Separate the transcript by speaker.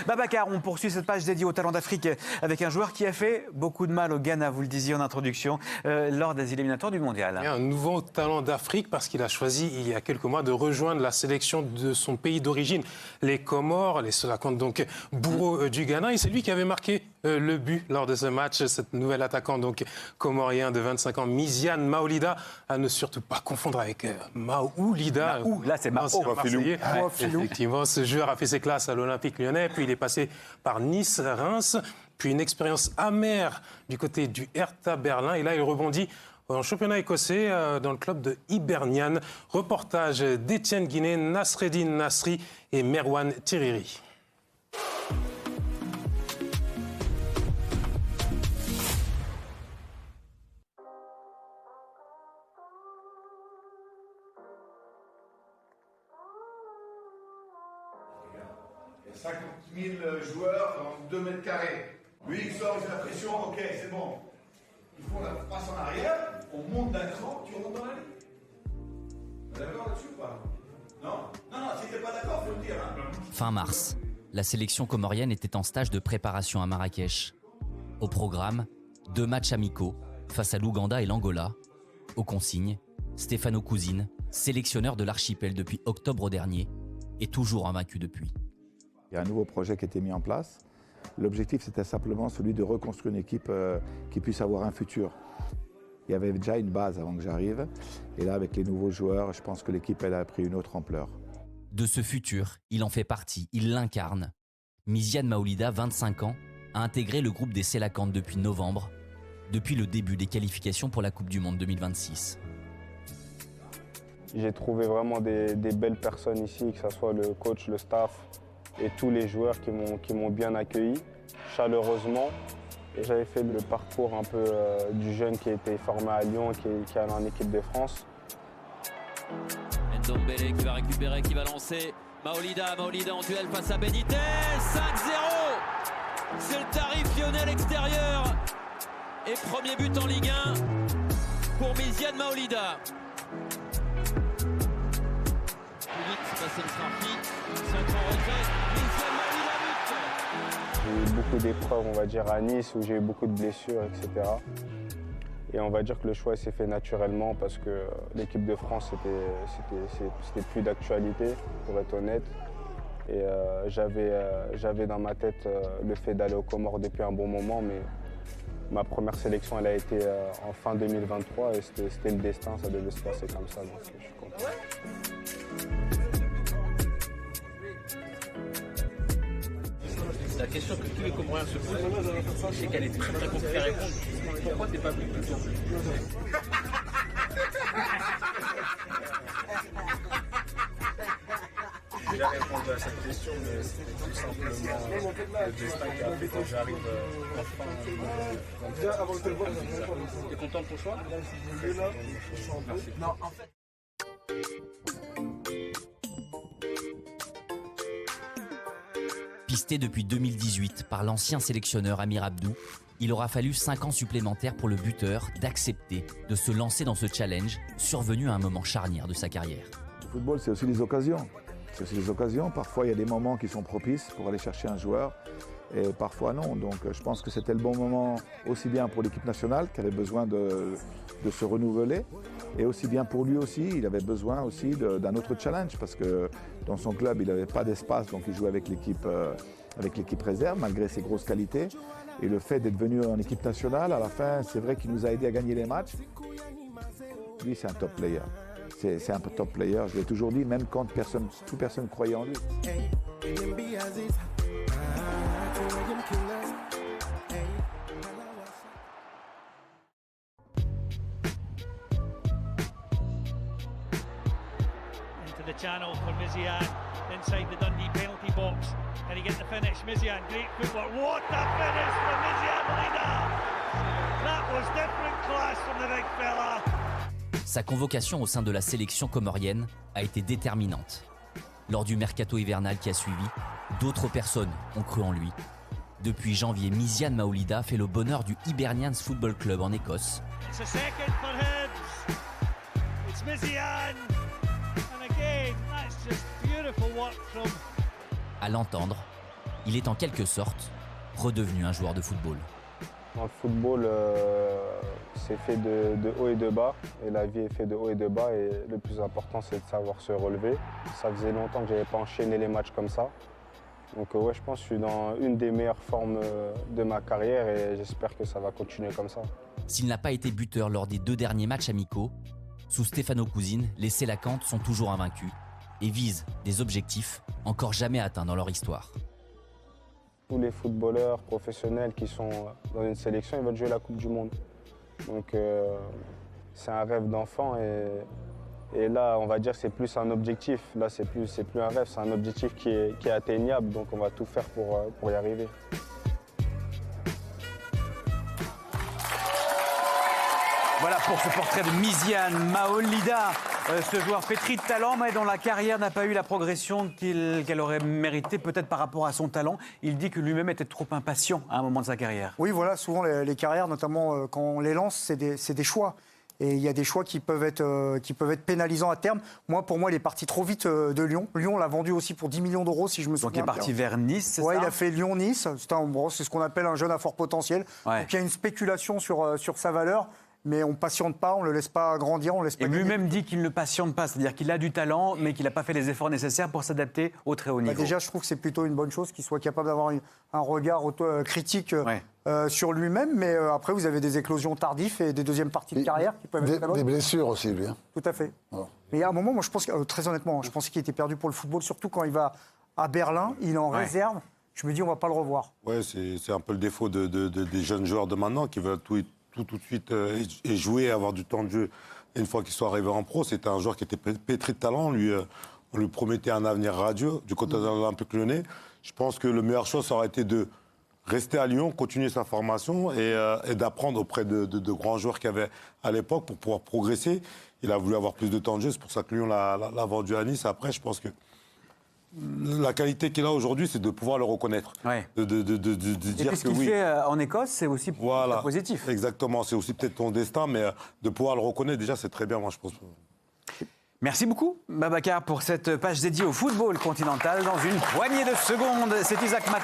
Speaker 1: Babacar, on poursuit cette page dédiée au talent d'Afrique avec un joueur qui a fait beaucoup de mal au Ghana, vous le disiez en introduction, lors des éliminatoires du Mondial.
Speaker 2: Et un nouveau talent d'Afrique parce qu'il a choisi il y a quelques mois de rejoindre la sélection de son pays d'origine, les Comores, les Solakantes, donc bourreaux du Ghana. Et c'est lui qui avait marqué le but lors de ce match, cette nouvelle attaquant donc comorien de 25 ans, Miziane Maolida, à ne surtout pas confondre avec Maoulida.
Speaker 1: Là c'est Mao.
Speaker 2: Effectivement, ce joueur a fait ses classes à l'Olympique Lyonnais, puis il est passé par Nice, Reims, puis une expérience amère du côté du Hertha Berlin. Et là, il rebondit en championnat écossais dans le club de Hibernian. Reportage d'Étienne Guinet, Nasreddine Nasri et Merwan Tiriri.
Speaker 3: Il y a 50 000 joueurs dans 2 mètres carrés. Lui, il sort, il fait la pression, ok, c'est bon. Ils font la passe en arrière, on monte d'un cran, tu rentres dans la ligne. D'accord là-dessus ou pas? Non, si t'es pas d'accord, faut le dire. Hein.
Speaker 4: Fin mars, la sélection comorienne était en stage de préparation à Marrakech. Au programme, 2 matchs amicaux face à l'Ouganda et l'Angola. Aux consignes, Stefano Cousine, sélectionneur de l'archipel depuis octobre dernier, est toujours invaincu depuis.
Speaker 5: Il y a un nouveau projet qui a été mis en place. L'objectif, c'était simplement celui de reconstruire une équipe qui puisse avoir un futur. Il y avait déjà une base avant que j'arrive. Et là, avec les nouveaux joueurs, je pense que l'équipe elle a pris une autre ampleur.
Speaker 4: De ce futur, il en fait partie, il l'incarne. Miziane Maolida, 25 ans, a intégré le groupe des Selakantes depuis novembre, depuis le début des qualifications pour la Coupe du Monde 2026.
Speaker 6: J'ai trouvé vraiment des belles personnes ici, que ce soit le coach, le staff et tous les joueurs qui m'ont bien accueilli, chaleureusement. Et j'avais fait le parcours un peu du jeune qui a été formé à Lyon, qui est allé en équipe de France.
Speaker 7: Ndombele qui va récupérer, qui va lancer. Maolida en duel face à Benitez. 5-0. C'est le tarif lyonnais à l'extérieur. Et premier but en Ligue 1 pour Miziane Maolida. C'est le trafic, c'est un grand retrait, Miziane Maolida but.
Speaker 6: J'ai eu beaucoup d'épreuves, on va dire, à Nice, où j'ai eu beaucoup de blessures, etc. Et on va dire que le choix s'est fait naturellement parce que l'équipe de France, c'était plus d'actualité, pour être honnête. Et j'avais dans ma tête le fait d'aller aux Comores depuis un bon moment, mais ma première sélection, elle a été en fin 2023 et c'était le destin, ça devait se passer comme ça, donc je suis content.
Speaker 8: La question que tous les Comoriens se posent, c'est qu'elle est très très compliquée à répondre. Pourquoi t'es pas venu plus tôt? J'ai répondu à cette question, mais c'était tout simplement le destin qui a fait quand j'arrive enfin. T'es content de ton choix? Merci. Non, en fait.
Speaker 4: Pisté depuis 2018 par l'ancien sélectionneur Amir Abdou, il aura fallu 5 ans supplémentaires pour le buteur d'accepter de se lancer dans ce challenge survenu à un moment charnière de sa carrière.
Speaker 5: Le football, c'est aussi des occasions. C'est aussi des occasions. Parfois, il y a des moments qui sont propices pour aller chercher un joueur et parfois non. Donc je pense que c'était le bon moment aussi bien pour l'équipe nationale qui avait besoin de se renouveler et aussi bien pour lui aussi, il avait besoin aussi d'un autre challenge parce que dans son club, il n'avait pas d'espace, donc il jouait avec l'équipe réserve malgré ses grosses qualités. Et le fait d'être venu en équipe nationale, à la fin, c'est vrai qu'il nous a aidé à gagner les matchs. Lui, c'est un top player. C'est un top player, je l'ai toujours dit, même quand toute personne croyait en lui.
Speaker 9: The channel for Miziane inside the Dundee penalty box. Can he get the finish? Miziane, great footwork. What a finish from Miziane Maolida! That was different class from the big fella.
Speaker 4: Sa convocation au sein de la sélection comorienne a été déterminante. Lors du mercato hivernal qui a suivi, d'autres personnes ont cru en lui. Depuis janvier, Miziane Maolida fait le bonheur du Hibernians Football Club en Écosse.
Speaker 9: It's a second for Hibs. It's Miziane. And again, that's just beautiful work from.
Speaker 4: À l'entendre, il est en quelque sorte redevenu un joueur de football.
Speaker 6: Dans le football, c'est fait de haut et de bas, et la vie est faite de haut et de bas, et le plus important, c'est de savoir se relever. Ça faisait longtemps que je n'avais pas enchaîné les matchs comme ça. Donc ouais, je pense que je suis dans une des meilleures formes de ma carrière, et j'espère que ça va continuer comme ça.
Speaker 4: S'il n'a pas été buteur lors des 2 derniers matchs amicaux, sous Stefano Cousine, les Sélacantes sont toujours invaincus et visent des objectifs encore jamais atteints dans leur histoire.
Speaker 6: Tous les footballeurs professionnels qui sont dans une sélection, ils veulent jouer la Coupe du Monde. Donc c'est un rêve d'enfant, et là, on va dire que c'est plus un objectif. Là, c'est plus un rêve, c'est un objectif qui est atteignable, donc on va tout faire pour y arriver.
Speaker 1: Voilà pour ce portrait de Myziane Maolida, ce joueur pétri de talent, mais dont la carrière n'a pas eu la progression qu'elle aurait méritée, peut-être par rapport à son talent. Il dit que lui-même était trop impatient à un moment de sa carrière.
Speaker 10: Oui, voilà, souvent les carrières, notamment quand on les lance, c'est des choix. Et il y a des choix qui peuvent être pénalisants à terme. Pour moi, il est parti trop vite de Lyon. Lyon l'a vendu aussi pour 10 millions d'euros, si je me souviens.
Speaker 1: Donc il est parti vers Nice, c'est ça?
Speaker 10: Il a fait Lyon-Nice. C'est ce qu'on appelle un jeune à fort potentiel. Ouais. Donc il y a une spéculation sur sa valeur. Mais on ne patiente pas, on ne le laisse pas grandir, on ne laisse pas.
Speaker 1: Et lui-même dit qu'il ne patiente pas, c'est-à-dire qu'il a du talent, mais qu'il n'a pas fait les efforts nécessaires pour s'adapter au très haut niveau.
Speaker 10: Déjà, je trouve que c'est plutôt une bonne chose qu'il soit capable d'avoir un regard critique sur lui-même. Mais après, vous avez des éclosions tardives et des deuxièmes parties de carrière qui peuvent être très bonnes.
Speaker 11: Des blessures aussi, lui.
Speaker 10: Tout à fait. Oh. Mais à un moment, moi, je pense que, très honnêtement, je pensais qu'il était perdu pour le football, surtout quand il va à Berlin, il est en réserve. Je me dis, on ne va pas le revoir.
Speaker 11: Oui, c'est un peu le défaut des jeunes joueurs de maintenant qui veulent tout de suite et jouer, avoir du temps de jeu. Et une fois qu'il soit arrivé en pro, c'était un joueur qui était pétri de talent. On lui promettait un avenir radieux du côté de l'Olympique Lyonnais. Je pense que le meilleur choix, ça aurait été de rester à Lyon, continuer sa formation et d'apprendre auprès de grands joueurs qu'il y avait à l'époque pour pouvoir progresser. Il a voulu avoir plus de temps de jeu, c'est pour ça que Lyon l'a vendu à Nice. Après, je pense que la qualité qu'il a aujourd'hui, c'est de pouvoir le reconnaître.
Speaker 1: Ouais.
Speaker 11: De dire
Speaker 1: ce qu'il fait en Écosse, c'est aussi positif.
Speaker 11: Exactement, c'est aussi peut-être ton destin, mais de pouvoir le reconnaître, déjà, c'est très bien, moi, je pense.
Speaker 1: Merci beaucoup, Babacar, pour cette page dédiée au football continental. Dans une poignée de secondes, c'est Isaac Maco.